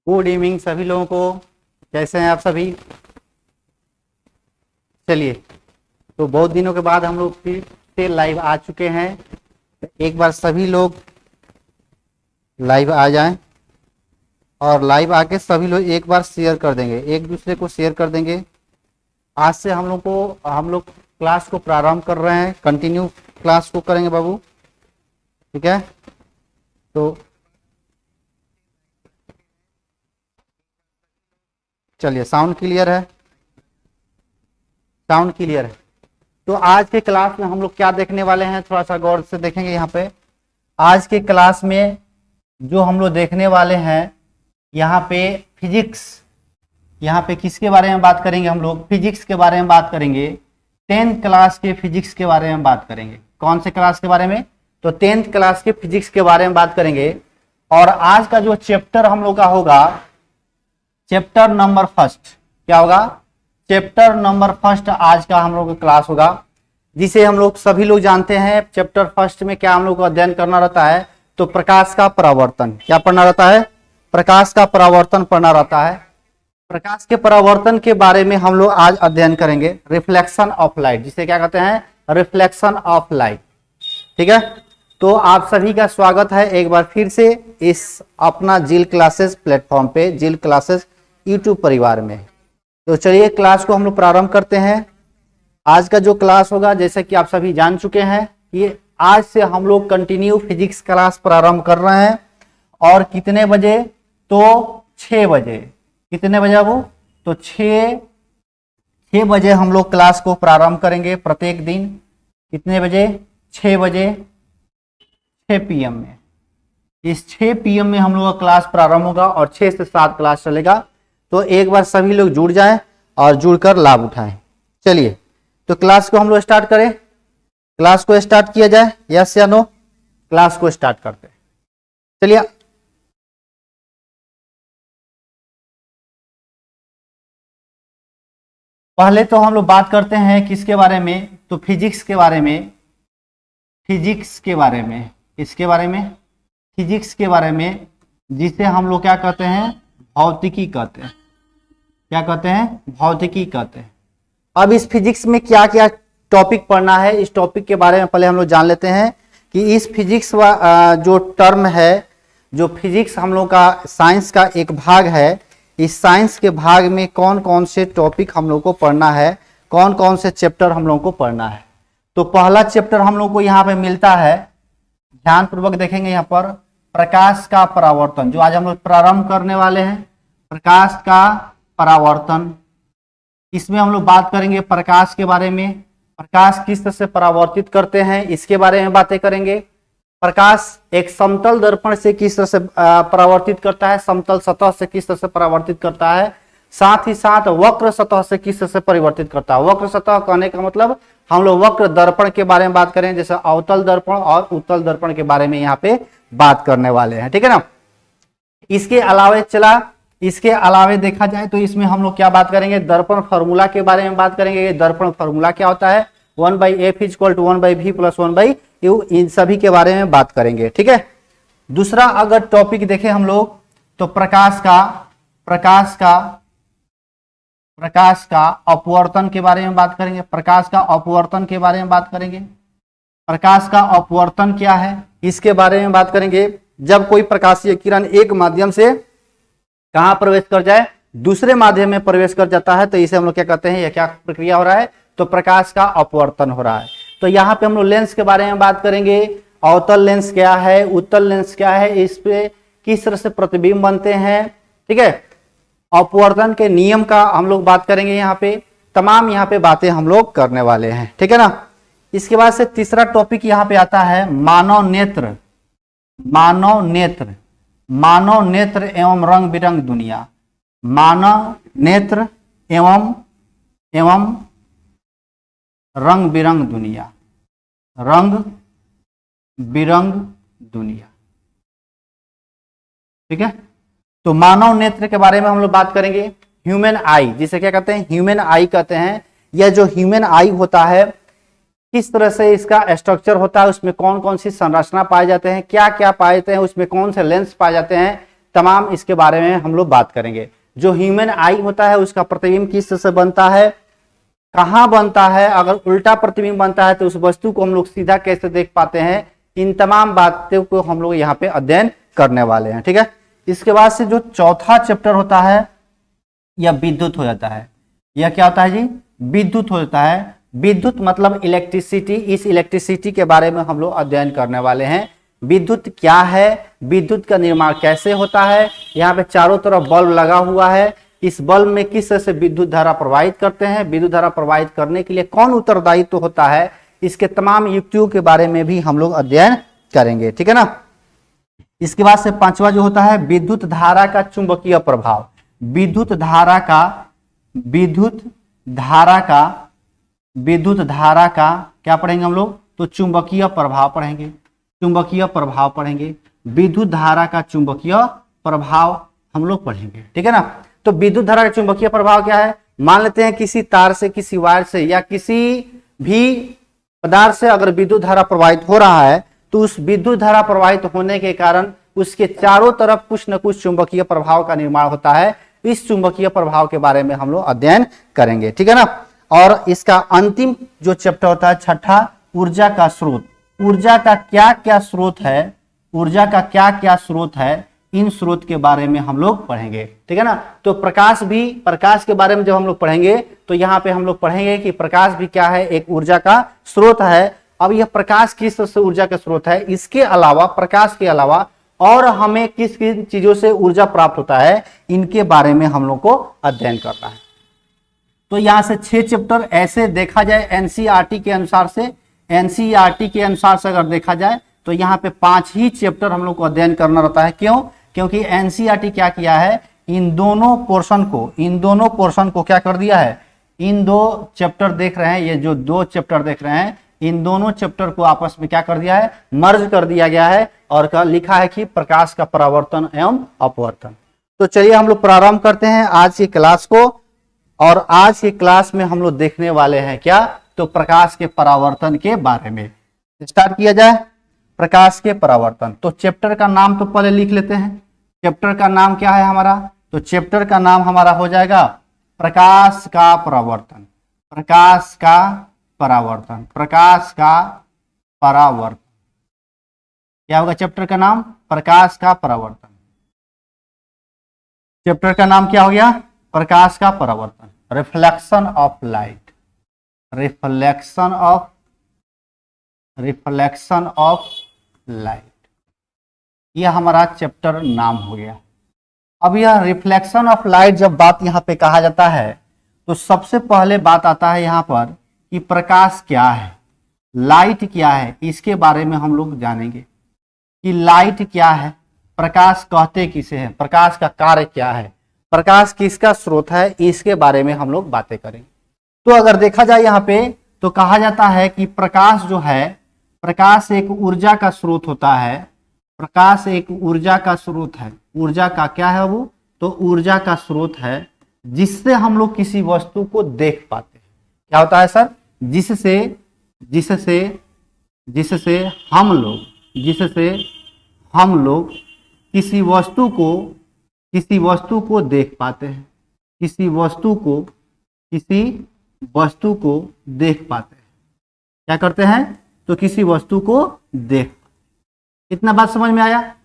Good evening सभी लोगों को। कैसे हैं आप सभी? चलिए, तो बहुत दिनों के बाद हम लोग फिर से लाइव आ चुके हैं। एक बार सभी लोग लाइव आ जाएं और लाइव आके सभी लोग एक बार शेयर कर देंगे, एक दूसरे को शेयर कर देंगे। आज से हम लोग क्लास को प्रारंभ कर रहे हैं, कंटिन्यू क्लास को करेंगे बाबू, ठीक है? तो चलिए, साउंड क्लियर है? साउंड क्लियर है। तो आज के क्लास में हम लोग क्या देखने वाले हैं, थोड़ा सा गौर से देखेंगे। यहाँ पे आज के क्लास में जो हम लोग देखने वाले हैं, यहाँ पे फिजिक्स, यहाँ पे किसके बारे में बात करेंगे? हम लोग फिजिक्स के बारे में बात करेंगे। 10th क्लास के फिजिक्स के बारे में बात करेंगे। कौन से क्लास के बारे में? तो 10th क्लास के फिजिक्स के बारे में बात करेंगे। और आज का जो चैप्टर हम लोग का होगा, चैप्टर नंबर फर्स्ट। क्या होगा? चैप्टर नंबर फर्स्ट आज का हम लोग का क्लास होगा, जिसे हम लोग सभी लोग जानते हैं। चैप्टर फर्स्ट में क्या हम लोग को अध्ययन करना रहता है? तो प्रकाश का परावर्तन। क्या पढ़ना रहता है? प्रकाश का परावर्तन पढ़ना रहता है। प्रकाश के परावर्तन के बारे में हम लोग आज अध्ययन करेंगे। रिफ्लेक्शन ऑफ लाइट, जिसे क्या कहते हैं? Reflection of light. ठीक है, तो आप सभी का स्वागत है एक बार फिर से इस अपना जिल क्लासेस प्लेटफॉर्म पे, जिल क्लासेस यूट्यूब परिवार में। तो चलिए क्लास को हम लोग प्रारंभ करते हैं। आज का जो क्लास होगा, जैसे कि आप सभी जान चुके हैं, ये आज से हम लोग कंटिन्यू फिजिक्स क्लास प्रारंभ कर रहे हैं। और कितने बजे? तो 6 बजे। कितने बजे वो? तो 6 बजे हम लोग क्लास को प्रारंभ करेंगे प्रत्येक दिन। कितने बजे? 6 बजे, 6 PM में। इस 6 PM में हम लोग का क्लास प्रारंभ होगा और 6 से 7 क्लास चलेगा। तो एक बार सभी लोग जुड़ जाएं और जुड़कर लाभ उठाएं। चलिए, तो क्लास को हम लोग स्टार्ट करें। क्लास को स्टार्ट किया जाए, यस या नो? क्लास को स्टार्ट करते हैं। चलिए, पहले तो हम लोग बात करते हैं किसके बारे में? तो फिजिक्स के बारे में। फिजिक्स के बारे में, इसके बारे में, फिजिक्स के बारे में, जिसे हम लोग क्या कहते हैं? भौतिकी कहते हैं। क्या कहते हैं? भौतिकी कहते हैं। अब इस फिजिक्स में क्या क्या टॉपिक पढ़ना है, इस टॉपिक के बारे में पहले हम लोग जान लेते हैं कि इस फिजिक्स जो टर्म है, जो फिजिक्स हम लोग का साइंस का एक भाग है, इस साइंस के भाग में कौन कौन से टॉपिक हम लोग को पढ़ना है, कौन कौन से चैप्टर हम लोग को पढ़ना है। तो पहला चैप्टर हम लोग को यहाँ पे मिलता है, ध्यान पूर्वक देखेंगे यहाँ पर, प्रकाश का परावर्तन, जो आज हम लोग प्रारंभ करने वाले हैं। प्रकाश का परावर्तन, इसमें हम लोग बात करेंगे प्रकाश के बारे में। प्रकाश किस तरह से परावर्तित करते हैं, इसके बारे में बातें करेंगे। प्रकाश एक समतल दर्पण से किस तरह से परावर्तित करता है, समतल सतह से किस तरह से परावर्तित करता है, साथ ही साथ वक्र सतह से किस तरह से परिवर्तित करता है। वक्र सतह कहने का मतलब हम लोग वक्र दर्पण के बारे में बात करें, जैसे अवतल दर्पण और उत्तल दर्पण के बारे में यहाँ पे बात करने वाले हैं। ठीक है ना? इसके अलावे देखा जाए तो इसमें हम लोग क्या बात करेंगे? दर्पण फार्मूला के बारे में बात करेंगे। दर्पण फार्मूला क्या होता है? 1/f = 1/v + 1/u, इन सभी के बारे में बात करेंगे। ठीक है, दूसरा अगर टॉपिक देखें हम लोग, तो प्रकाश का अपवर्तन के बारे में बात करेंगे। प्रकाश का अपवर्तन के बारे में बात करेंगे। प्रकाश का अपवर्तन क्या है, इसके बारे में बात करेंगे। जब कोई प्रकाशीय किरण एक माध्यम से कहां प्रवेश कर जाए, दूसरे माध्यम में प्रवेश कर जाता है, तो इसे हम लोग क्या कहते हैं? यह क्या प्रक्रिया हो रहा है? तो प्रकाश का अपवर्तन हो रहा है। तो यहाँ पे हम लोग लेंस के बारे में बात करेंगे। अवतल लेंस क्या है, उत्तल लेंस क्या है, इस पे किस तरह से प्रतिबिंब बनते हैं। ठीक है, अपवर्तन के नियम का हम लोग बात करेंगे। यहाँ पे तमाम यहाँ पे बातें हम लोग करने वाले हैं। ठीक है ना? इसके बाद से तीसरा टॉपिक यहाँ पे आता है मानव नेत्र। मानव नेत्र एवं रंग बिरंग दुनिया। मानव नेत्र एवं रंग बिरंग दुनिया। रंग बिरंग दुनिया। ठीक है, तो मानव नेत्र के बारे में हम लोग बात करेंगे। ह्यूमन आई, जिसे क्या कहते हैं? ह्यूमन आई कहते हैं। यह जो ह्यूमन आई होता है, किस तरह से इसका स्ट्रक्चर होता है, उसमें कौन कौन सी संरचना पाए जाते हैं, क्या क्या पाए जाते हैं, उसमें कौन से लेंस पाए जाते हैं, तमाम इसके बारे में हम लोग बात करेंगे। जो ह्यूमन आई होता है उसका प्रतिबिंब किस से बनता है, कहां बनता है, अगर उल्टा प्रतिबिंब बनता है तो उस वस्तु को हम लोग सीधा कैसे देख पाते हैं, इन तमाम बातों को हम लोग यहाँ पे अध्ययन करने वाले हैं। ठीक है, इसके बाद से जो चौथा चैप्टर होता है यह विद्युत हो जाता है। यह क्या होता है जी, विद्युत हो जाता है। विद्युत मतलब इलेक्ट्रिसिटी। इस इलेक्ट्रिसिटी के बारे में हम लोग अध्ययन करने वाले हैं। विद्युत क्या है, विद्युत का निर्माण कैसे होता है, यहाँ पे चारों तरफ बल्ब लगा हुआ है, इस बल्ब में किस तरह से विद्युत धारा प्रवाहित करते हैं, विद्युत धारा प्रवाहित करने के लिए कौन उत्तरदायित्व होता है, इसके तमाम युक्तियों के बारे में भी हम लोग अध्ययन करेंगे। ठीक है ना। इसके बाद से पांचवा जो होता है विद्युत धारा का चुंबकीय प्रभाव। विद्युत धारा का क्या पढ़ेंगे हम लोग, तो चुंबकीय प्रभाव पढ़ेंगे। चुंबकीय प्रभाव पढ़ेंगे, विद्युत धारा का चुंबकीय प्रभाव हम लोग पढ़ेंगे। ठीक है ना। तो विद्युत धारा का चुंबकीय प्रभाव क्या है, मान लेते हैं किसी तार से, किसी वायर से या किसी भी पदार्थ से अगर विद्युत धारा प्रवाहित हो रहा है तो उस विद्युत धारा प्रवाहित होने के कारण उसके चारों तरफ कुछ न कुछ चुंबकीय प्रभाव का निर्माण होता है। इस चुंबकीय प्रभाव के बारे में हम लोग अध्ययन करेंगे। ठीक है ना। और इसका अंतिम जो चैप्टर होता है छठा, ऊर्जा का स्रोत। ऊर्जा का क्या क्या स्रोत है, ऊर्जा का क्या क्या स्रोत है, इन स्रोत के बारे में हम लोग पढ़ेंगे। ठीक है ना। तो प्रकाश के बारे में जब हम लोग पढ़ेंगे तो यहाँ पे हम लोग पढ़ेंगे कि प्रकाश भी क्या है, एक ऊर्जा का स्रोत है। अब यह प्रकाश किस तरह से ऊर्जा का स्रोत है, इसके अलावा, प्रकाश के अलावा और हमें किस किस चीजों से ऊर्जा प्राप्त होता है, इनके बारे में हम लोग को अध्ययन करना है। तो यहाँ से 6 चैप्टर ऐसे देखा जाए एनसीईआरटी के अनुसार से, एनसीईआरटी के अनुसार से अगर देखा जाए तो यहाँ पे 5 ही चैप्टर हम लोग को अध्ययन करना रहता है। क्यों, क्योंकि एनसीईआरटी क्या किया है, इन दोनों पोर्शन को क्या कर दिया है, इन 2 चैप्टर देख रहे हैं, ये जो 2 चैप्टर देख रहे हैं, इन दोनों चैप्टर को आपस में क्या कर दिया है, मर्ज कर दिया गया है और लिखा है कि प्रकाश का परावर्तन एवं अपवर्तन। तो चलिए हम लोग प्रारंभ करते हैं आज की क्लास को। और आज की क्लास में हम लोग देखने वाले हैं क्या, तो प्रकाश के परावर्तन के बारे में। स्टार्ट किया जाए, प्रकाश के परावर्तन। तो चैप्टर का नाम तो पहले लिख लेते हैं। चैप्टर का नाम क्या है हमारा, तो चैप्टर का नाम हमारा हो जाएगा प्रकाश का परावर्तन। प्रकाश का परावर्तन, प्रकाश का परावर्तन, क्या होगा चैप्टर का नाम, प्रकाश का परावर्तन। चैप्टर का नाम क्या हो गया, प्रकाश का परावर्तन, reflection of light, reflection of light, यह हमारा चैप्टर नाम हो गया। अब यह रिफ्लेक्शन ऑफ लाइट जब बात यहाँ पे कहा जाता है तो सबसे पहले बात आता है यहाँ पर कि प्रकाश क्या है, लाइट क्या है, इसके बारे में हम लोग जानेंगे कि लाइट क्या है, प्रकाश कहते किसे हैं, प्रकाश का कार्य क्या है, प्रकाश किसका स्रोत है, इसके बारे में हम लोग बातें करेंगे। तो अगर देखा जाए यहाँ पे तो कहा जाता है कि प्रकाश जो है, प्रकाश एक ऊर्जा का स्रोत होता है। प्रकाश एक ऊर्जा का स्रोत है। ऊर्जा का क्या है वो, तो ऊर्जा का स्रोत है जिससे हम लोग किसी वस्तु को देख पाते हैं। क्या होता है सर, जिससे हम लोग किसी वस्तु को देख पाते हैं, किसी वस्तु को देख पाते हैं। क्या करते हैं, तो किसी वस्तु को देख। इतना बात समझ में आया,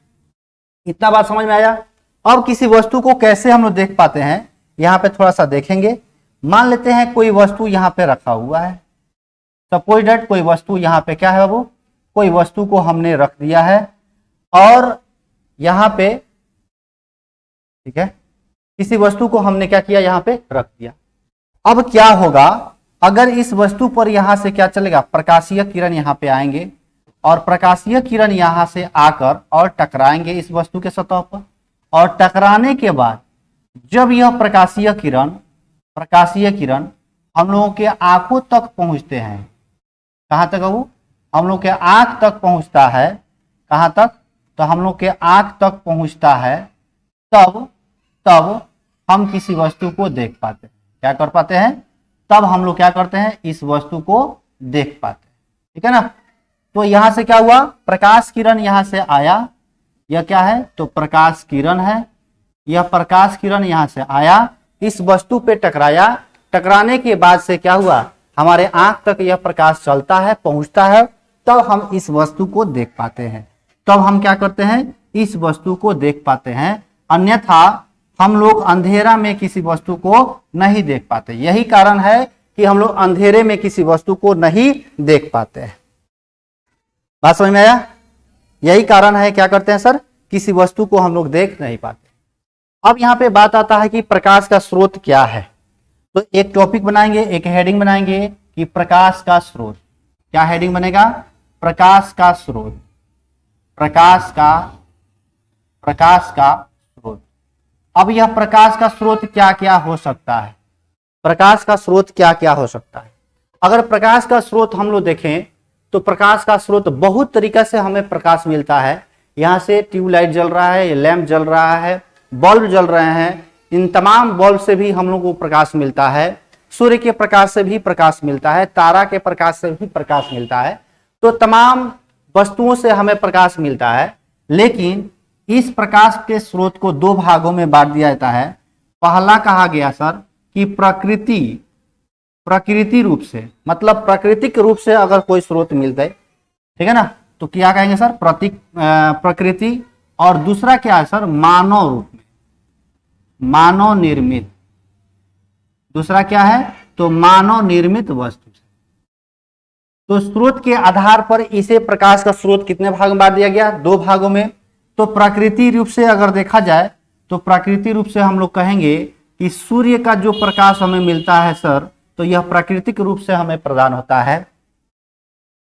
इतना बात समझ में आया। अब किसी वस्तु को कैसे हम लोग देख पाते हैं, यहाँ पे थोड़ा सा देखेंगे। मान लेते हैं कोई वस्तु यहाँ पे रखा हुआ है, सपोज दैट कोई वस्तु यहाँ पे क्या है, वो कोई वस्तु को हमने रख दिया है और यहाँ पे, ठीक है, किसी वस्तु को हमने क्या किया, यहाँ पे रख दिया। अब क्या होगा, अगर इस वस्तु पर यहाँ से क्या चलेगा, प्रकाशीय किरण यहाँ पे आएंगे और प्रकाशीय किरण यहाँ से आकर और टकराएंगे इस वस्तु के सतह पर, और टकराने के बाद जब यह प्रकाशीय किरण हम लोगों के आंखों तक पहुंचते हैं, कहां तक वो, हम लोग के आंख तक पहुंचता है, कहां तक, तो हम लोग के आंख तक पहुंचता है, तब हम किसी वस्तु को देख पाते हैं। क्या कर पाते हैं, तब हम लोग क्या करते हैं, इस वस्तु को देख पाते हैं। ठीक है ना। तो यहां से क्या हुआ, प्रकाश किरण यहां से आया, यह क्या है, तो प्रकाश किरण है। यह प्रकाश किरण यहां से आया, इस वस्तु पे टकराया, टकराने के बाद से क्या हुआ, हमारे आंख तक यह प्रकाश चलता है, पहुंचता है, तब हम इस वस्तु को देख पाते हैं। तब हम क्या करते हैं, इस वस्तु को देख पाते हैं, अन्यथा हम लोग अंधेरा में किसी वस्तु को नहीं देख पाते। यही कारण है कि हम लोग अंधेरे में किसी वस्तु को नहीं देख पाते हैं। बात समझ में आया? यही कारण है, क्या करते हैं सर, किसी वस्तु को हम लोग देख नहीं पाते। अब यहाँ पे बात आता है कि प्रकाश का स्रोत क्या है। तो एक टॉपिक बनाएंगे, एक हेडिंग बनाएंगे कि प्रकाश का स्रोत। क्या हेडिंग बनेगा, प्रकाश का स्रोत। प्रकाश का स्रोत। अब यह प्रकाश का स्रोत क्या क्या हो सकता है, प्रकाश का स्रोत क्या क्या हो सकता है। अगर प्रकाश का स्रोत हम लोग देखें तो प्रकाश का स्रोत बहुत तरीका से हमें प्रकाश मिलता है। यहाँ से ट्यूबलाइट जल रहा है, लैंप जल रहा है, बल्ब जल रहे हैं, इन तमाम बल्ब से भी हम लोग को प्रकाश मिलता है, सूर्य के प्रकाश से भी प्रकाश मिलता है, तारा के प्रकाश से भी प्रकाश मिलता है। तो तमाम वस्तुओं से हमें प्रकाश मिलता है। लेकिन इस प्रकाश के स्रोत को दो भागों में बांट दिया जाता है। पहला कहा गया सर कि प्रकृति रूप से, मतलब प्राकृतिक रूप से अगर कोई स्रोत मिलता है, ठीक है ना, तो क्या कहेंगे सर, प्रकृति। और दूसरा क्या है सर, मानव रूप में, मानव निर्मित। दूसरा क्या है, तो मानव निर्मित वस्तु से। तो स्रोत के आधार पर इसे प्रकाश का स्रोत कितने भाग में बांट दिया गया, दो भागों में। तो प्राकृतिक रूप से अगर देखा जाए तो प्राकृतिक रूप से हम लोग कहेंगे कि सूर्य का जो प्रकाश हमें मिलता है सर, तो यह प्राकृतिक रूप से हमें प्रदान होता है।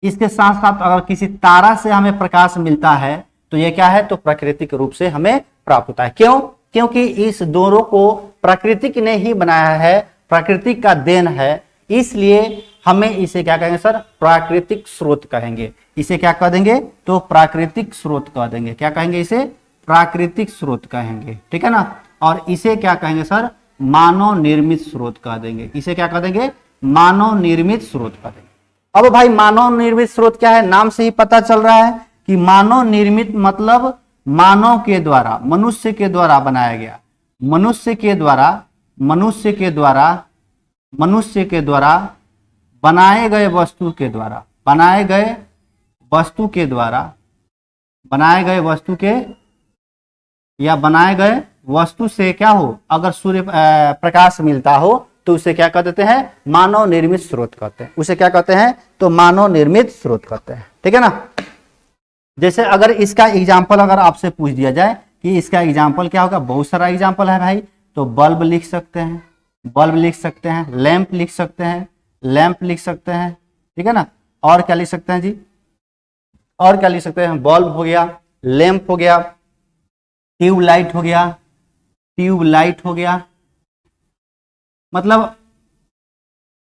इसके साथ साथ अगर किसी तारा से हमें प्रकाश मिलता है तो यह क्या है, तो प्राकृतिक रूप से हमें प्राप्त होता है। क्यों, क्योंकि इस दोनों को प्राकृतिक ने ही बनाया है, प्राकृतिक का देन है, इसलिए हमें इसे क्या कहेंगे सर, प्राकृतिक स्रोत कहेंगे। इसे क्या कह देंगे, तो प्राकृतिक स्रोत कह देंगे। क्या कहेंगे, इसे प्राकृतिक स्रोत कहेंगे, ठीक है ना। और इसे क्या कहेंगे सर, मानव निर्मित स्रोत कह देंगे। इसे क्या कह देंगे, मानव निर्मित स्रोत कह देंगे। अब भाई मानव निर्मित स्रोत क्या है, नाम से ही पता चल रहा है कि मानव निर्मित मतलब मानव के द्वारा, मनुष्य के द्वारा बनाया गया, मनुष्य के द्वारा बनाए गए वस्तु के द्वारा, बनाए गए वस्तु से क्या हो, अगर सूर्य प्रकाश मिलता हो तो उसे क्या कह देते हैं, मानव निर्मित स्रोत कहते हैं। उसे क्या कहते हैं, तो मानव निर्मित स्रोत कहते हैं, ठीक है ना। जैसे अगर इसका एग्जाम्पल अगर आपसे पूछ दिया जाए कि इसका एग्जाम्पल क्या होगा, बहुत सारा एग्जाम्पल है भाई। तो बल्ब लिख सकते हैं, लैंप लिख सकते हैं, ठीक है ना। और क्या लिख सकते हैं जी, और क्या लिख सकते हैं, बल्ब हो गया, लैंप हो गया, ट्यूबलाइट हो गया, मतलब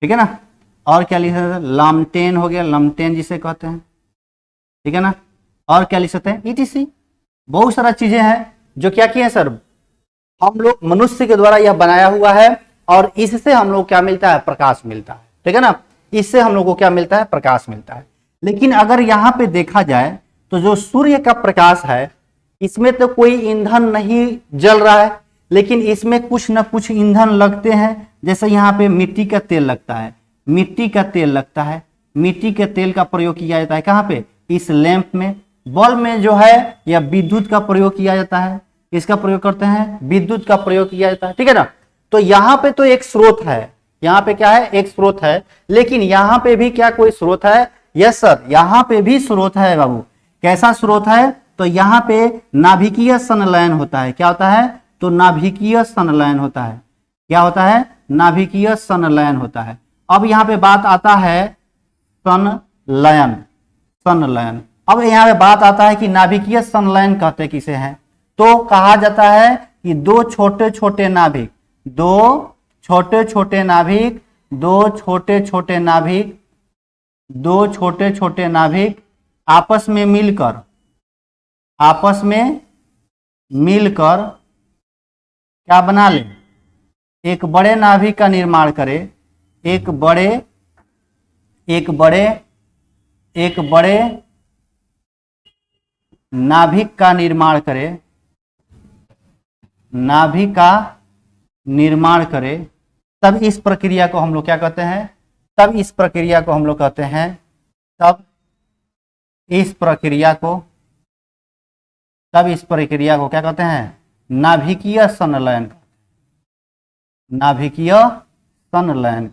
ठीक है ना। और क्या लिख सकते हैं, लामटेन हो गया, लमटेन जिसे कहते हैं, ठीक है ना। और क्या लिख सकते हैं, ETC। बहुत सारा चीजें हैं जो क्या किए हैं सर, हम लोग मनुष्य के द्वारा यह बनाया हुआ है और इससे हम लोग क्या मिलता है, प्रकाश मिलता है, ठीक है ना। इससे हम लोग को क्या मिलता है, प्रकाश मिलता है। लेकिन अगर यहाँ पे देखा जाए तो जो सूर्य का प्रकाश है इसमें तो कोई ईंधन नहीं जल रहा है, लेकिन इसमें कुछ न कुछ ईंधन लगते हैं। जैसे यहाँ पे मिट्टी का तेल लगता है, मिट्टी के तेल का प्रयोग किया जाता है कहाँ पे, इस लैंप में। बल्ब में जो है या विद्युत का प्रयोग किया जाता है, इसका प्रयोग करते हैं, विद्युत का प्रयोग किया जाता है, ठीक है ना। तो यहाँ पे तो एक स्रोत है, यहाँ पे क्या है, एक स्रोत है। लेकिन यहाँ पे भी क्या कोई स्रोत है, यस सर, यहाँ पे भी स्रोत है बाबू। कैसा स्रोत है, तो यहाँ पे नाभिकीय संलयन होता है। क्या होता है, तो नाभिकीय संलयन होता है। क्या होता है, नाभिकीय संलयन होता है। अब यहाँ पे बात आता है संलयन। अब यहाँ पे बात आता है कि नाभिकीय संलयन कहते किसे हैं, तो कहा जाता है कि दो छोटे छोटे नाभिक आपस में मिलकर क्या बना ले, एक बड़े नाभिक का निर्माण करे, एक बड़े नाभिक का निर्माण करे, नाभिक का निर्माण करे, तब इस प्रक्रिया को हम लोग क्या कहते हैं, तब इस प्रक्रिया को हम लोग कहते हैं, तब इस प्रक्रिया को क्या कहते हैं, नाभिकीय संलयन, नाभिकीय संलयन।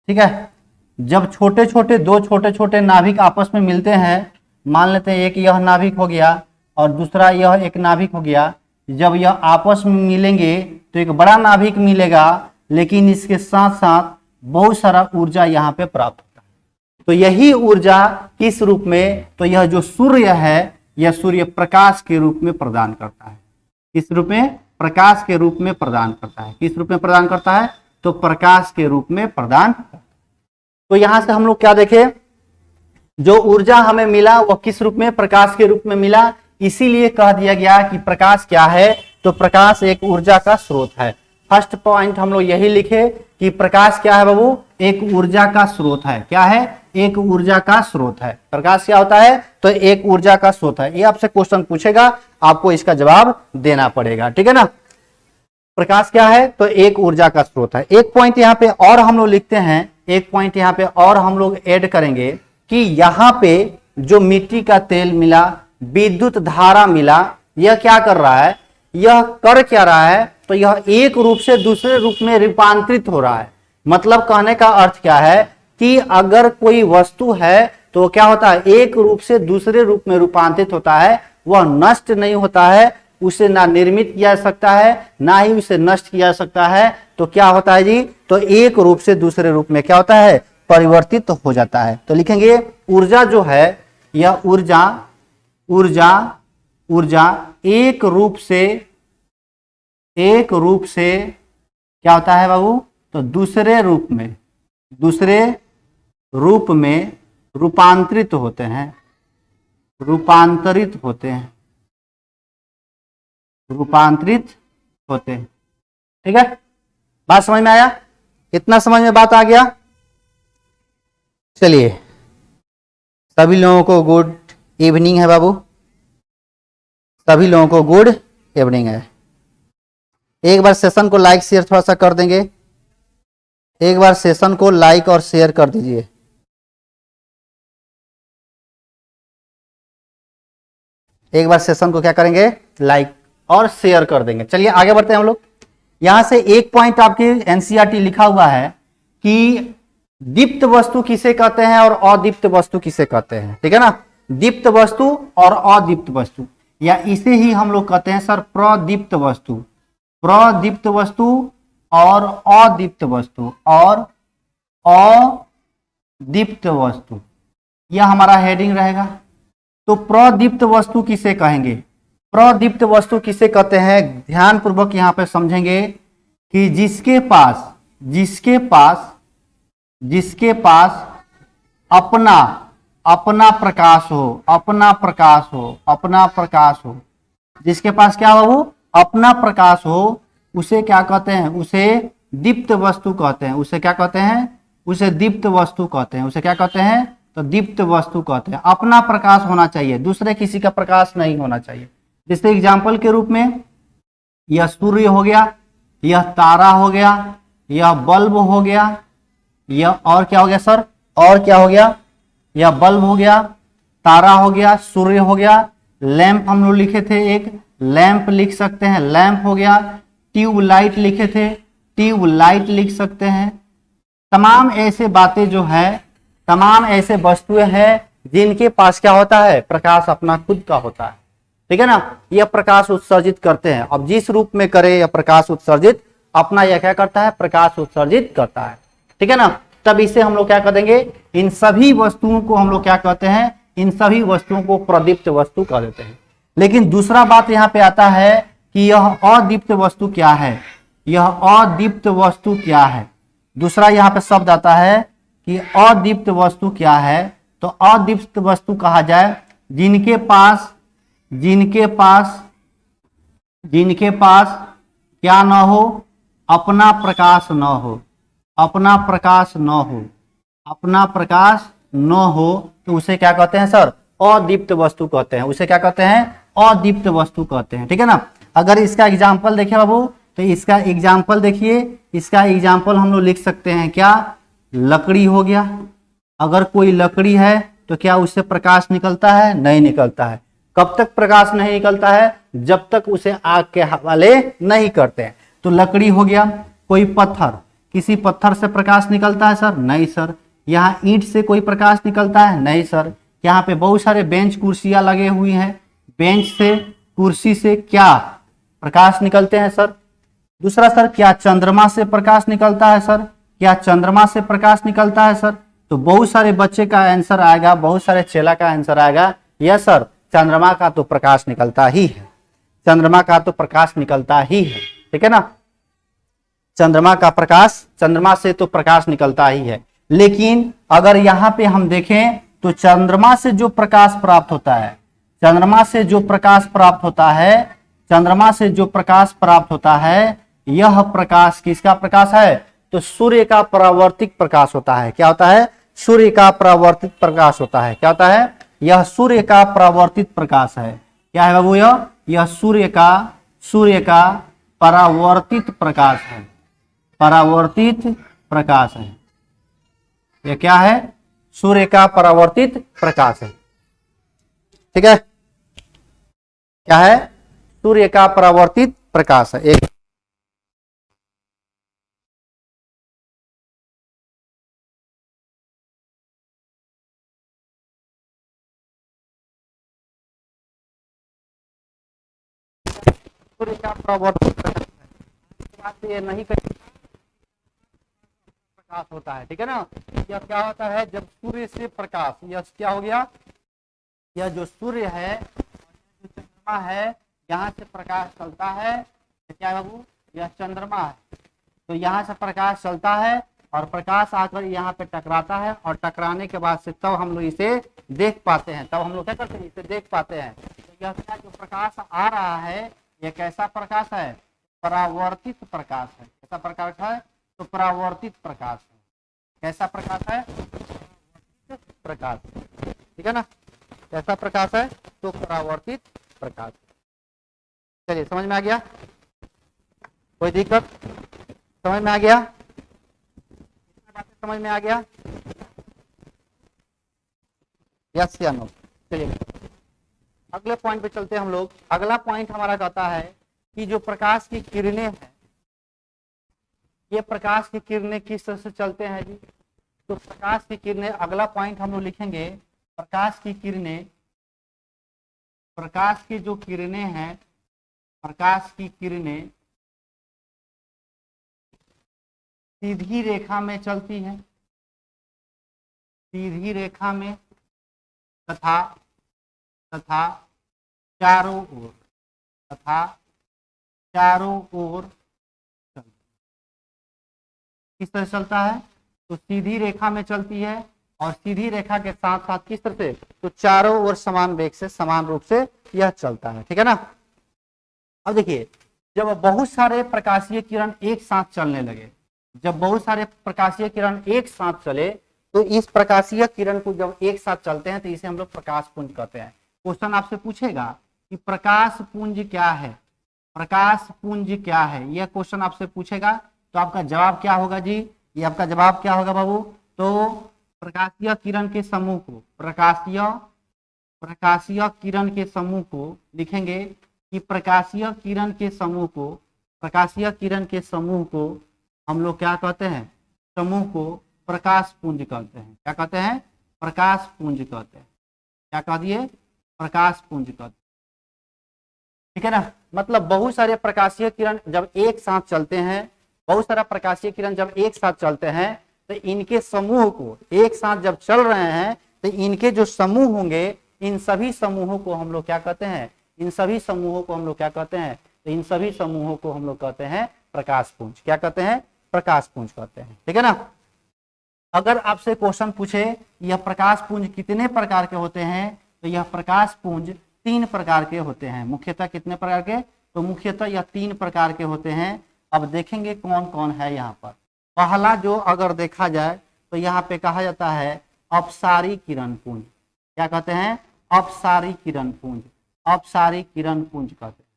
ठीक है, जब छोटे छोटे नाभिक आपस में मिलते हैं, मान लेते हैं एक यह नाभिक हो गया और दूसरा यह एक नाभिक हो गया, जब यह आपस में मिलेंगे तो एक बड़ा नाभिक मिलेगा, लेकिन इसके साथ साथ बहुत सारा ऊर्जा यहाँ पे प्राप्त होता है। तो यही ऊर्जा किस रूप में, तो यह जो सूर्य है यह सूर्य प्रकाश के रूप में प्रदान करता है। किस रूप में, प्रकाश के रूप में प्रदान करता है। किस रूप में प्रदान करता है, तो प्रकाश के रूप में प्रदान करता है। तो यहां से हम लोग क्या देखे, जो ऊर्जा हमें मिला वह किस रूप में, प्रकाश के रूप में मिला। इसीलिए कह दिया गया कि प्रकाश क्या है, तो प्रकाश एक ऊर्जा का स्रोत है। फर्स्ट पॉइंट हम लोग यही लिखे कि प्रकाश क्या है बाबू, एक ऊर्जा का स्रोत है। क्या है, एक ऊर्जा का स्रोत है। प्रकाश क्या होता है, तो एक ऊर्जा का स्रोत है। ये आपसे क्वेश्चन पूछेगा, आपको इसका जवाब देना पड़ेगा। ठीक है ना, प्रकाश क्या है, तो एक ऊर्जा का स्रोत है। एक पॉइंट यहाँ पे और हम लोग लिखते हैं, एक पॉइंट यहाँ पे और हम लोग ऐड करेंगे कि यहाँ पे जो मिट्टी का तेल मिला, विद्युत धारा मिला, यह क्या कर रहा है, यह कर क्या रहा है, तो यह एक रूप से दूसरे रूप में रूपांतरित हो रहा है। मतलब कहने का अर्थ क्या है कि अगर कोई वस्तु है तो क्या होता है, एक रूप से दूसरे रूप में रूपांतरित होता है, वह नष्ट नहीं होता है, उसे ना निर्मित किया जा सकता है, ना ही उसे नष्ट किया जा सकता है। तो क्या होता है जी, तो एक रूप से दूसरे रूप में क्या होता है, परिवर्तित हो जाता है। तो लिखेंगे ऊर्जा जो है, यह ऊर्जा एक रूप से क्या होता है बाबू, तो दूसरे रूप में रूपांतरित होते हैं, रूपांतरित होते हैं। ठीक है, बात समझ में आया, इतना समझ में बात आ गया। चलिए, सभी लोगों को गुड इवनिंग है बाबू, सभी लोगों को गुड इवनिंग है। एक बार सेशन को लाइक शेयर थोड़ा सा कर देंगे, एक बार सेशन को लाइक और शेयर कर दीजिए। एक बार सेशन को क्या करेंगे, लाइक और शेयर कर देंगे। चलिए आगे बढ़ते हैं हम लोग। यहां से एक पॉइंट आपके एनसीईआरटी लिखा हुआ है कि दीप्त वस्तु किसे कहते हैं और अदीप्त वस्तु किसे कहते हैं। ठीक है ना, दीप्त वस्तु और अदीप्त वस्तु, या इसे ही हम लोग कहते हैं सर प्रदीप्त वस्तु, प्रदीप्त वस्तु और अदीप्त वस्तु, और अदीप्त वस्तु, यह हमारा हेडिंग रहेगा। तो प्रदीप्त वस्तु किसे कहेंगे, प्रदीप्त वस्तु किसे कहते हैं, ध्यान पूर्वक यहां पे समझेंगे कि जिसके पास अपना प्रकाश हो, जिसके पास क्या हो, अपना प्रकाश हो, उसे क्या कहते हैं, उसे दीप्त वस्तु कहते हैं। उसे क्या कहते हैं, उसे दीप्त वस्तु कहते हैं। उसे क्या कहते हैं, तो दीप्त वस्तु कहते हैं। अपना प्रकाश होना चाहिए, दूसरे किसी का प्रकाश नहीं होना चाहिए। जैसे एग्जाम्पल के रूप में यह सूर्य हो गया, यह तारा हो गया, यह बल्ब हो गया, यह और क्या हो गया सर, और क्या हो गया, यह बल्ब हो गया, तारा हो गया, सूर्य हो गया, लैंप हम लोग लिखे थे, एक लैंप लिख सकते हैं, लैंप हो गया, ट्यूबलाइट लिखे थे, ट्यूबलाइट लिख सकते हैं। तमाम ऐसे बातें जो है, तमाम ऐसे वस्तुएं हैं जिनके पास क्या होता है, प्रकाश अपना खुद का होता है। ठीक है ना, यह प्रकाश उत्सर्जित करते हैं। अब जिस रूप में करे यह प्रकाश उत्सर्जित, अपना यह क्या करता है, प्रकाश उत्सर्जित करता है। ठीक है ना, तब इसे हम लोग क्या कर देंगे, इन सभी वस्तुओं को हम लोग क्या कहते हैं, इन सभी वस्तुओं को प्रदीप्त वस्तु कह देते हैं। लेकिन दूसरा बात यहाँ पे आता है कि यह अदीप्त वस्तु क्या है, यह अदीप्त वस्तु क्या है। दूसरा यहाँ पे शब्द आता है कि अदीप्त वस्तु क्या है। तो अदीप्त वस्तु कहा जाए जिनके पास क्या न हो, अपना प्रकाश न हो, अपना प्रकाश न हो, अपना प्रकाश न हो, तो उसे क्या कहते हैं सर, अदीप्त वस्तु कहते हैं, उसे क्या कहते हैं, अदीप्त वस्तु कहते हैं, ठीक है ना। अगर इसका एग्जाम्पल देखें बाबू, तो इसका एग्जाम्पल देखिए, इसका एग्जाम्पल हम लोग लिख सकते हैं क्या, लकड़ी हो गया। अगर कोई लकड़ी है तो क्या उससे प्रकाश निकलता है, नहीं निकलता है। कब तक प्रकाश नहीं निकलता है, जब तक उसे आग के हवाले नहीं करते हैं। तो लकड़ी हो गया। कोई पत्थर, किसी पत्थर से प्रकाश निकलता है सर, नहीं सर। यहाँ ईंट से कोई प्रकाश निकलता है, नहीं सर। यहाँ पे बहुत सारे बेंच कुर्सियां लगे हुई हैं, बेंच से कुर्सी से क्या प्रकाश निकलते हैं सर। दूसरा सर, क्या चंद्रमा से प्रकाश निकलता है सर, क्या चंद्रमा से प्रकाश निकलता है सर। तो बहुत सारे बच्चे का आंसर आएगा, बहुत सारे चेला का आंसर आएगा, यस सर चंद्रमा का तो प्रकाश निकलता ही है, चंद्रमा का तो प्रकाश निकलता ही है, ठीक है ना। चंद्रमा का प्रकाश, चंद्रमा से तो प्रकाश निकलता ही है। लेकिन अगर यहाँ पे हम देखें तो चंद्रमा से जो प्रकाश प्राप्त होता है, चंद्रमा से जो प्रकाश प्राप्त होता है, चंद्रमा से जो प्रकाश प्राप्त होता है, यह प्रकाश किसका प्रकाश है, तो सूर्य का परावर्तित प्रकाश होता है। क्या होता है, सूर्य का परावर्तित प्रकाश होता है। क्या होता है, यह सूर्य का परावर्तित प्रकाश है। क्या है बाबू, यह सूर्य का परावर्तित प्रकाश है, परावर्तित प्रकाश है। यह क्या है, सूर्य का परावर्तित प्रकाश है, ठीक है। क्या है, सूर्य का परावर्तित प्रकाश है। एक सूर्य का परावर्तित प्रकाश है, ये नहीं कहीं प्रकाश होता है, ठीक है ना। यह क्या होता है, जब सूर्य से प्रकाश, यह क्या हो गया, यह जो सूर्य है, जो चंद्रमा है, यहाँ से प्रकाश चलता है, क्या है बाबू, यह चंद्रमा है। तो यहाँ से प्रकाश चलता है और प्रकाश आकर यहाँ पे टकराता है, और टकराने के बाद से तब हम लोग इसे देख पाते हैं, तब हम लोग क्या करते हैं, इसे देख पाते हैं। तो यह जो प्रकाश आ रहा है, यह कैसा प्रकाश है, परावर्तित प्रकाश है। कैसा प्रकाश है, तो परावर्तित प्रकाश है। कैसा प्रकाश है, प्रकाश, ठीक है ना। कैसा प्रकाश है, तो परावर्तित प्रकाश। चलिए समझ में आ गया, कोई दिक्कत, समझ में आ गया, बातें समझ में आ गया, यस या नो। चलिए अगले पॉइंट पे चलते हैं हम लोग। अगला पॉइंट हमारा कहता है कि जो प्रकाश की किरणें हैं, ये प्रकाश की किरणें किस तरह से चलते हैं जी। तो प्रकाश की किरणें, अगला पॉइंट हम लोग लिखेंगे, प्रकाश की किरणें, प्रकाश की जो किरणें हैं, प्रकाश की किरणें सीधी रेखा में चलती हैं, सीधी रेखा में, तथा चारों ओर, तथा चारों ओर किस तरह चलता है, तो सीधी रेखा में चलती है, और सीधी रेखा के साथ साथ किस तरह से, तो चारों ओर समान वेग से, समान रूप से यह चलता है, ठीक है ना। अब देखिए, जब बहुत सारे प्रकाशीय किरण एक साथ चलने लगे, जब बहुत सारे प्रकाशीय किरण एक साथ चले, तो इस प्रकाशीय किरण को जब एक साथ चलते हैं तो इसे हम लोग प्रकाश पुंज कहते हैं। क्वेश्चन आपसे पूछेगा कि प्रकाश पुंज क्या है, प्रकाश पुंज क्या है, यह क्वेश्चन आपसे पूछेगा, तो आपका जवाब क्या होगा जी, ये आपका जवाब क्या होगा बाबू, तो प्रकाशीय किरण के समूह को, प्रकाशीय किरण के समूह को लिखेंगे कि प्रकाशीय किरण के समूह को, प्रकाशीय किरण के समूह को हम लोग क्या कहते हैं, समूह को प्रकाश पुंज कहते हैं। क्या कहते हैं, प्रकाश पुंज कहते हैं। क्या कह दिए, प्रकाश पुंज कहते हैं, ठीक है ना। मतलब बहुत सारे प्रकाशीय किरण जब एक साथ चलते हैं, बहुत सारा प्रकाशीय किरण जब एक साथ चलते हैं, तो इनके समूह को, एक साथ जब चल रहे हैं तो इनके जो समूह होंगे, इन सभी समूहों को हम लोग क्या कहते हैं, इन सभी समूहों को हम लोग क्या कहते हैं, तो इन सभी समूहों को हम लोग कहते हैं प्रकाश पुंज। क्या कहते हैं, प्रकाश पुंज कहते हैं, ठीक है ना। अगर आपसे क्वेश्चन पूछे यह प्रकाश पुंज कितने प्रकार के होते हैं, तो यह प्रकाश पुंज 3 प्रकार के होते हैं। मुख्यतः कितने प्रकार के, तो मुख्यतः यह 3 प्रकार के होते हैं। अब देखेंगे कौन कौन है यहाँ पर। पहला जो अगर देखा जाए तो यहाँ पे कहा जाता है अपसारी किरण पुंज। क्या कहते हैं, अपसारी किरण पुंज, अपसारी किरण पुंज कहते हैं।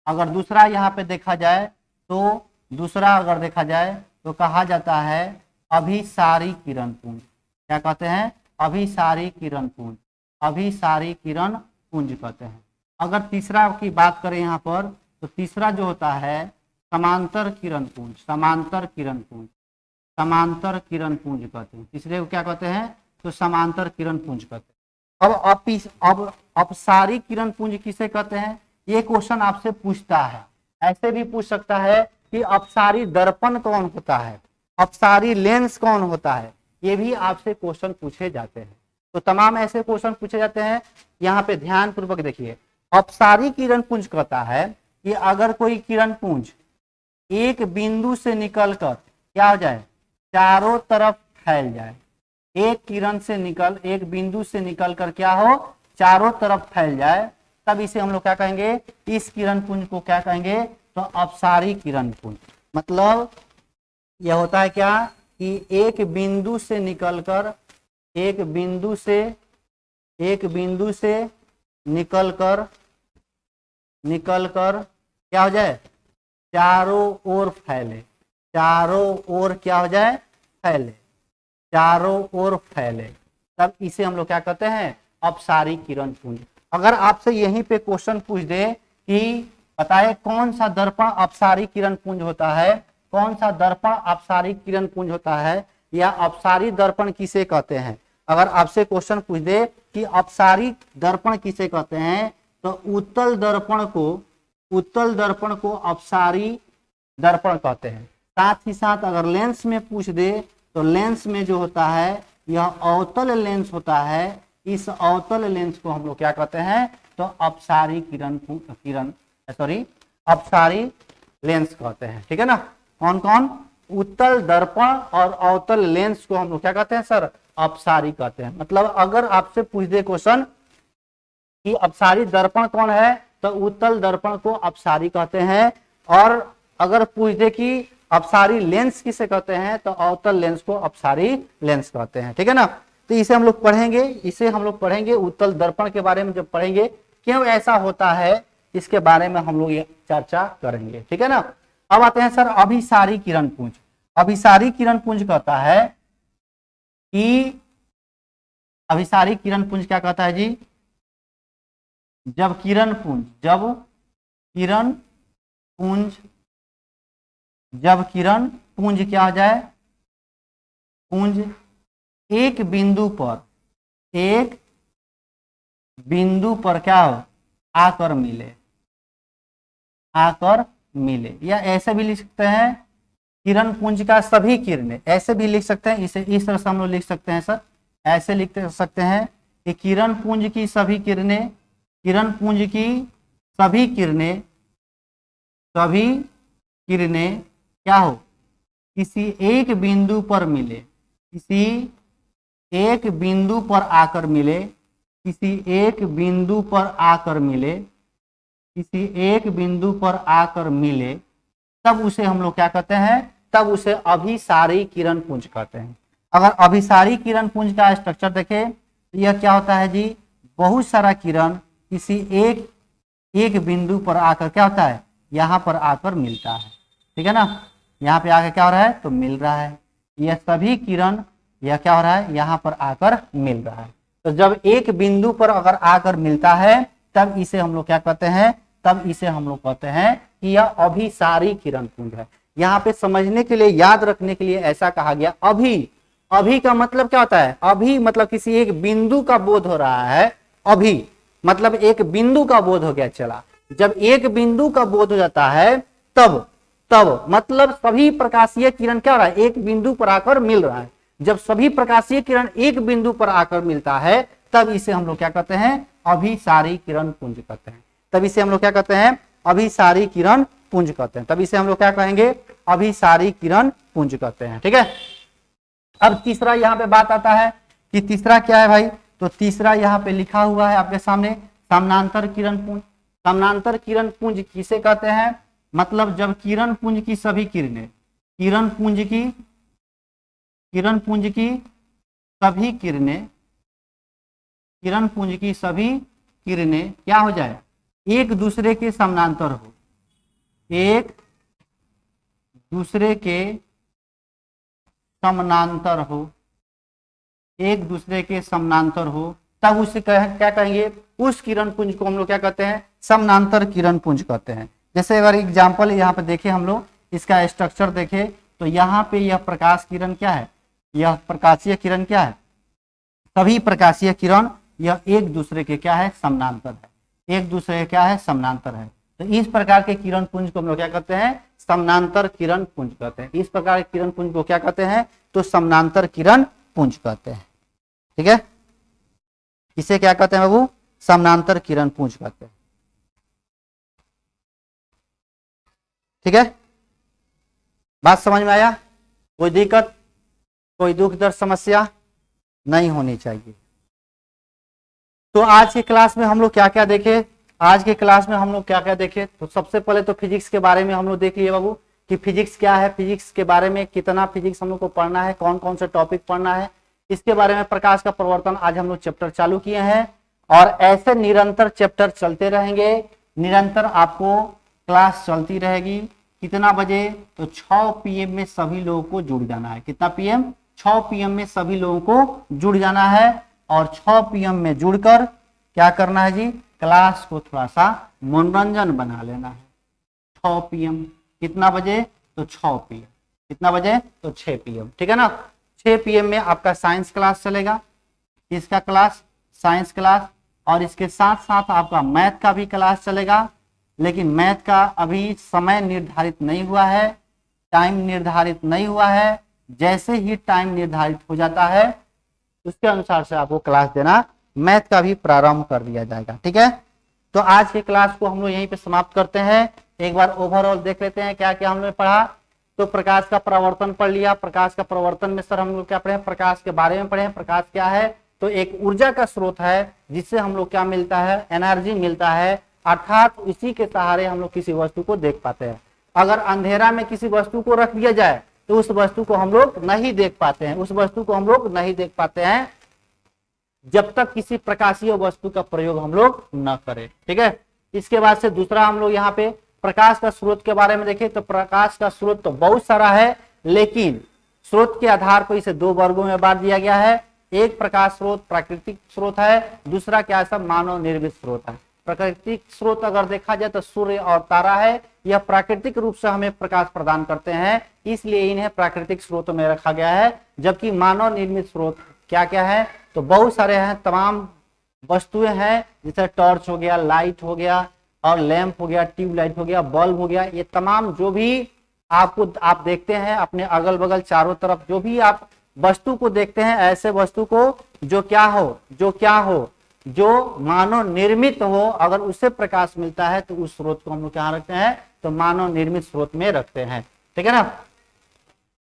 अगर दूसरा यहाँ पे देखा जाए तो दूसरा अगर देखा जाए तो कहा जाता है अभिसारी किरण पुंज। क्या कहते हैं? अभिसारी किरण पुंज, अभिसारी किरण पुंज कहते हैं। अगर तीसरा की बात करें यहाँ पर तो तीसरा जो होता है समांतर किरण पुंज, समांतर किरण पुंज, समांतर किरण पुंज कहते हैं। तीसरे को क्या कहते हैं? तो समांतर किरण पुंज कहते हैं। अब अपसारी किरण पुंज किसे कहते हैं? ये क्वेश्चन आपसे पूछता है। ऐसे भी पूछ सकता है कि अपसारी दर्पण कौन होता है, अपसारी लेंस कौन होता है, ये भी आपसे क्वेश्चन पूछे जाते हैं। तो तमाम ऐसे क्वेश्चन पूछे जाते हैं। यहाँ पे ध्यान पूर्वक देखिए, अपसारी किरण पुंज कहता है कि अगर कोई किरण पुंज एक बिंदु से निकलकर क्या हो जाए, चारों तरफ फैल जाए, एक किरण से निकल, एक बिंदु से निकलकर क्या हो, चारों तरफ फैल जाए, तब इसे हम लोग क्या कहेंगे? इस किरण पुंज को क्या कहेंगे? तो अपसारी किरण पुंज। मतलब यह होता है क्या कि एक बिंदु से निकलकर, एक बिंदु से निकलकर क्या हो जाए, चारों ओर फैले, चारों ओर क्या हो जाए, फैले, चारों ओर फैले, तब इसे हम लोग क्या कहते हैं? अपसारी किरण पुंज। अगर आपसे यहीं पे क्वेश्चन पूछ दे कि बताए कौन सा दर्पण अपसारी किरण पुंज होता है, कौन सा दर्पण अपसारी किरण पुंज होता है, या अपसारी दर्पण किसे कहते हैं, अगर आपसे क्वेश्चन पूछ दे कि अपसारी दर्पण किसे कहते हैं, तो उत्तल दर्पण को अपसारी दर्पण कहते हैं। साथ ही साथ अगर लेंस में पूछ दे तो लेंस में जो होता है यह अवतल लेंस होता है, इस अवतल लेंस को हम लोग क्या कहते हैं? तो अपसारी अपसारी लेंस कहते हैं। ठीक है ना? कौन कौन? उत्तल दर्पण और अवतल लेंस को हम लोग क्या कहते हैं सर? अपसारी कहते हैं। मतलब अगर आपसे पूछ दे क्वेश्चन कि अपसारी दर्पण कौन है, तो उत्तल दर्पण को अपसारी कहते हैं, और अगर पूछ दे कि अपसारी लेंस किसे कहते हैं, तो अवतल लेंस को अपसारी लेंस कहते हैं। ठीक है ना? तो इसे हम लोग पढ़ेंगे, उत्तल दर्पण के बारे में जब पढ़ेंगे, क्यों ऐसा होता है, इसके बारे में हम लोग ये चर्चा करेंगे। ठीक है ना? अब आते हैं सर अभिसारी किरण पुंज। अभिसारी किरण पुंज कहता है कि अभिसारी किरण पुंज क्या कहता है जी? जब किरण पुंज क्या हो जाए, पुंज एक बिंदु पर क्या हो, आकर मिले, या ऐसे भी लिख सकते हैं किरण पुंज का सभी किरणें, ऐसे भी लिख सकते हैं, इसे इस तरह से हम लोग लिख सकते हैं सर, ऐसे लिख सकते हैं कि किरण पुंज की सभी किरणें क्या हो, किसी एक बिंदु पर मिले, किसी एक बिंदु पर आकर मिले, किसी एक बिंदु पर आकर मिले, तब उसे हम लोग क्या कहते हैं? तब उसे अभिसारी किरण पुंज कहते हैं। अगर अभिसारी किरण पुंज का स्ट्रक्चर देखें तो यह क्या होता है जी? बहुत सारा किरण किसी एक बिंदु पर आकर क्या होता है? यहाँ पर आकर मिलता है। ठीक है ना? यहाँ पे आकर क्या हो रहा है? तो मिल रहा है। यह सभी किरण यह क्या हो रहा है? यहाँ पर आकर मिल रहा है। तो जब एक बिंदु पर अगर आकर मिलता है तब इसे हम लोग क्या कहते हैं? तब इसे हम लोग कहते हैं कि यह अभिसारी किरण पुंज है। यहाँ पे समझने के लिए, याद रखने के लिए ऐसा कहा गया। अभी का मतलब क्या होता है? अभी मतलब किसी एक बिंदु का बोध हो रहा है। अभी मतलब एक बिंदु का बोध हो गया। चला, जब एक बिंदु का बोध हो जाता है तब मतलब सभी प्रकाशीय किरण क्या हो रहा है? एक बिंदु पर आकर मिल रहा है। जब सभी प्रकाशीय किरण एक बिंदु पर आकर मिलता है तब इसे हम लोग क्या कहते हैं? अभिसारी किरण पुंज कहते हैं। तब इसे हम लोग क्या कहते हैं? अभिसारी किरण पुंज कहते हैं। तब इसे हम लोग क्या कहेंगे? अभिसारी किरण पुंज कहते हैं। ठीक है? अब तीसरा यहाँ पे बात आता है कि तीसरा क्या है भाई? तो तीसरा यहाँ पे लिखा हुआ है आपके सामने, समानांतर किरण पुंज। समानांतर किरण पुंज किसे कहते हैं? मतलब जब किरण पुंज की सभी किरणें, किरण पुंज की सभी किरणें किरण पुंज की सभी किरणें क्या हो जाए, एक दूसरे के समानांतर हो, एक दूसरे के समानांतर हो, एक दूसरे के समानांतर हो, तब उसे क्या कहेंगे, उस किरण पुंज को हम लोग क्या कहते हैं, समानांतर किरण पुंज कहते हैं। जैसे अगर एग्जांपल यहाँ पे देखें हम लोग, इसका स्ट्रक्चर देखें तो यहाँ पे यह प्रकाश किरण क्या है, यह प्रकाशीय किरण क्या है, सभी प्रकाशीय किरण यह एक दूसरे के क्या है, समानांतर है, एक दूसरे के क्या है, समानांतर है। तो इस प्रकार के किरण पुंज को हम लोग क्या कहते हैं, समानांतर किरण पुंज कहते हैं। इस प्रकार के किरण पुंज को क्या कहते हैं, तो समानांतर किरण पुंज कहते हैं। ठीक है, इसे क्या कहते हैं बाबू, समानांतर किरण पुंज कहते हैं। ठीक है, बात समझ में आया, कोई दिक्कत, कोई दुख दर्द समस्या नहीं होनी चाहिए। तो आज की क्लास में हम लोग क्या क्या देखे, आज के क्लास में हम लोग क्या क्या देखे, तो सबसे पहले तो फिजिक्स के बारे में हम लोग देख लिए बाबू कि फिजिक्स क्या है, फिजिक्स के बारे में कितना फिजिक्स हम लोग को पढ़ना है, कौन कौन से टॉपिक पढ़ना है, इसके बारे में प्रकाश का प्रवर्तन आज हम लोग चैप्टर चालू किए हैं। और ऐसे निरंतर चैप्टर चलते रहेंगे, निरंतर आपको क्लास चलती रहेगी। कितना बजे, तो 6 PM में सभी लोगों को जुड़ जाना है। कितना PM, 6 PM में सभी लोगों को जुड़ जाना है। और 6 PM में जुड़कर क्या करना है जी, क्लास को थोड़ा सा मनोरंजन बना लेना है। 6 PM कितना बजे, तो 6 PM, कितना बजे, तो 6 PM, ठीक है ना। 6 PM में आपका साइंस क्लास चलेगा, इसका क्लास साइंस क्लास, और इसके साथ साथ आपका मैथ का भी क्लास चलेगा। लेकिन मैथ का अभी समय निर्धारित नहीं हुआ है, टाइम निर्धारित नहीं हुआ है। जैसे ही टाइम निर्धारित हो जाता है उसके अनुसार से आपको क्लास देना, मैथ का भी प्रारंभ कर दिया जाएगा। ठीक है, तो आज की क्लास को हम लोग यहीं पे समाप्त करते हैं। एक बार ओवरऑल देख लेते हैं क्या क्या हमने पढ़ा। तो प्रकाश का प्रवर्तन पढ़ लिया। प्रकाश का प्रवर्तन में सर हम लोग क्या पढ़े, प्रकाश के बारे में पढ़े। प्रकाश क्या है, तो एक ऊर्जा का स्रोत है जिससे हम लोग क्या मिलता है, एनर्जी मिलता है, अर्थात इसी के सहारे हम लोग किसी वस्तु को देख पाते हैं। अगर अंधेरा में किसी वस्तु को रख दिया जाए तो उस वस्तु को हम लोग नहीं देख पाते हैं, उस वस्तु को हम लोग नहीं देख पाते हैं जब तक किसी प्रकाशीय वस्तु का प्रयोग हम लोग न करें। ठीक है, इसके बाद से दूसरा हम लोग यहाँ पे प्रकाश का स्रोत के बारे में देखें तो प्रकाश का स्रोत तो बहुत सारा है, लेकिन स्रोत के आधार पर इसे 2 वर्गों में बांट दिया गया है। एक प्रकाश स्रोत प्राकृतिक स्रोत है, दूसरा क्या है, सब मानव निर्मित स्रोत है। प्राकृतिक स्रोत अगर देखा जाए तो सूर्य और तारा है, यह प्राकृतिक रूप से हमें प्रकाश प्रदान करते हैं, इसलिए इन्हें प्राकृतिक स्रोत में रखा गया है। जबकि मानव निर्मित स्रोत क्या क्या है, तो बहुत सारे हैं, तमाम वस्तुएं हैं, जैसे टॉर्च हो गया, लाइट हो गया, और लैंप हो गया, ट्यूबलाइट हो गया, बल्ब हो गया। ये तमाम जो भी आप देखते हैं अपने अगल बगल चारों तरफ, जो भी आप वस्तु को देखते हैं, ऐसे वस्तु को जो क्या हो, जो मानव निर्मित हो, अगर उससे प्रकाश मिलता है तो उस स्रोत को हम लोग क्या रखते हैं, तो मानव निर्मित स्रोत में रखते हैं। ठीक है ना।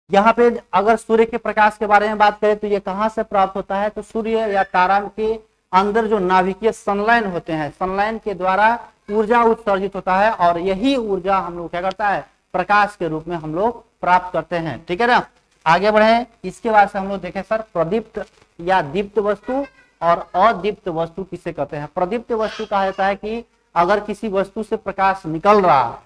यहाँ पे अगर सूर्य के प्रकाश के बारे में बात करें तो ये कहाँ से प्राप्त होता है, तो सूर्य या तारा के अंदर जो नाभिकीय संलयन होते हैं, संलयन के द्वारा ऊर्जा उत्सर्जित होता है, और यही ऊर्जा हम लोग क्या करता है, प्रकाश के रूप में हम लोग प्राप्त करते हैं। ठीक है ना। आगे बढ़े, इसके बाद से हम लोग देखें सर, प्रदीप्त या दीप्त वस्तु और अदीप्त वस्तु किसे कहते हैं। प्रदीप्त वस्तु कहा जाता है कि अगर किसी वस्तु से प्रकाश निकल रहा है,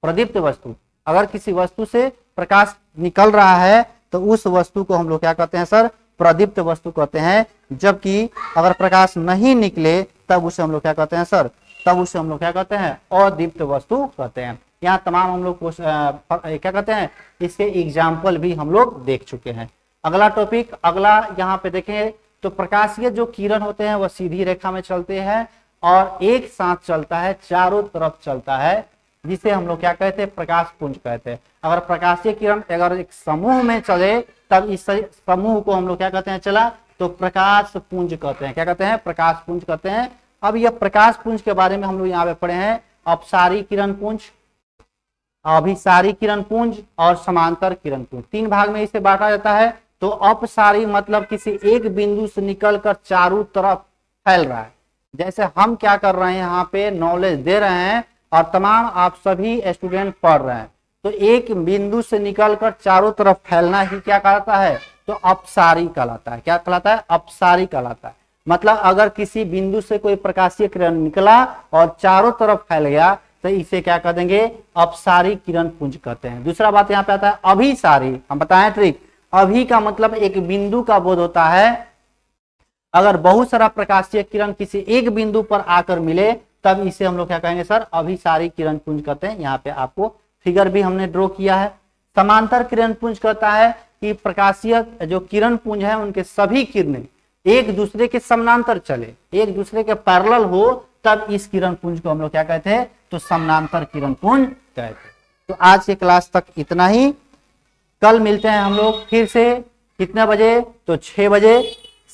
प्रदीप्त वस्तु, अगर किसी वस्तु से प्रकाश निकल रहा है तो उस वस्तु को हम लोग क्या कहते हैं सर, प्रदीप्त वस्तु कहते हैं। जबकि अगर प्रकाश नहीं निकले तब उसे हम लोग क्या कहते हैं सर, तब उसे हम लोग क्या कहते हैं, अदीप्त वस्तु कहते हैं। यहाँ तमाम हम लोग क्या कहते हैं, इसके एग्जाम्पल भी हम लोग देख चुके हैं। अगला टॉपिक, अगला यहाँ पे देखें तो प्रकाशीय जो किरण होते हैं वह सीधी रेखा में चलते हैं और एक साथ चलता है, चारों तरफ चलता है, जिसे हम लोग क्या कहते हैं, प्रकाश पुंज कहते हैं। अगर प्रकाशीय किरण अगर एक समूह में चले तब इस समूह को हम लोग क्या कहते हैं, चला तो प्रकाश पुंज कहते हैं। क्या कहते हैं, प्रकाश पुंज कहते हैं। अब यह प्रकाश पुंज के बारे में हम लोग यहाँ पे पढ़े हैं, अपसारी किरण पुंज, अभिसारी किरण पुंज और समांतर किरण पुंज। 3 भाग में इसे बांटा जाता है। तो अपसारी मतलब किसी एक बिंदु से निकलकर चारों तरफ फैल रहा है। जैसे हम क्या कर रहे हैं, यहाँ पे नॉलेज दे रहे हैं और तमाम आप सभी स्टूडेंट पढ़ रहे हैं, तो एक बिंदु से निकलकर चारों तरफ फैलना ही क्या कहलाता है, तो अपसारी कहलाता है। क्या कहलाता है, अपसारी कहलाता है। मतलब अगर किसी बिंदु से कोई प्रकाशीय किरण निकला और चारों तरफ फैल गया तो इसे क्या कह देंगे, अपसारी किरण पुंज कहते हैं। दूसरा बात यहाँ पे आता है अभिसारी। हम बताएं ट्रिक, अभी का मतलब एक बिंदु का बोध होता है। अगर बहुत सारा प्रकाशीय किरण किसी एक बिंदु पर आकर मिले तब इसे हम लोग क्या कहेंगे सर, अभिसारी किरण पुंज कहते हैं। यहाँ पे आपको फिगर भी हमने ड्रॉ किया है। समांतर किरण पुंज कहता है कि प्रकाशीय जो किरण पुंज है उनके सभी किरणें एक दूसरे के समानांतर चले, एक दूसरे के पैरेलल हो, तब इस किरण पुंज को हम लोग क्या कहते हैं, तो समानांतर किरण पुंज कहते हैं। तो आज के क्लास तक इतना ही। कल मिलते हैं हम लोग फिर से, कितने बजे, तो 6 बजे।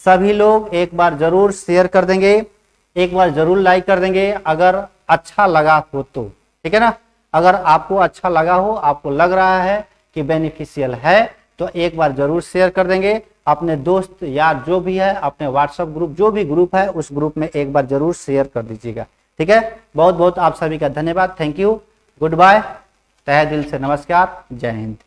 सभी लोग एक बार जरूर शेयर कर देंगे, एक बार जरूर लाइक कर देंगे अगर अच्छा लगा हो तो, ठीक है ना। अगर आपको अच्छा लगा हो, आपको लग रहा है कि बेनिफिशियल है, तो एक बार जरूर शेयर कर देंगे। अपने दोस्त यार जो भी है, अपने व्हाट्सएप ग्रुप जो भी ग्रुप है उस ग्रुप में एक बार जरूर शेयर कर दीजिएगा, ठीक है। बहुत बहुत आप सभी का धन्यवाद, थैंक यू, गुड बाय, तहे दिल से नमस्कार, जय हिंद।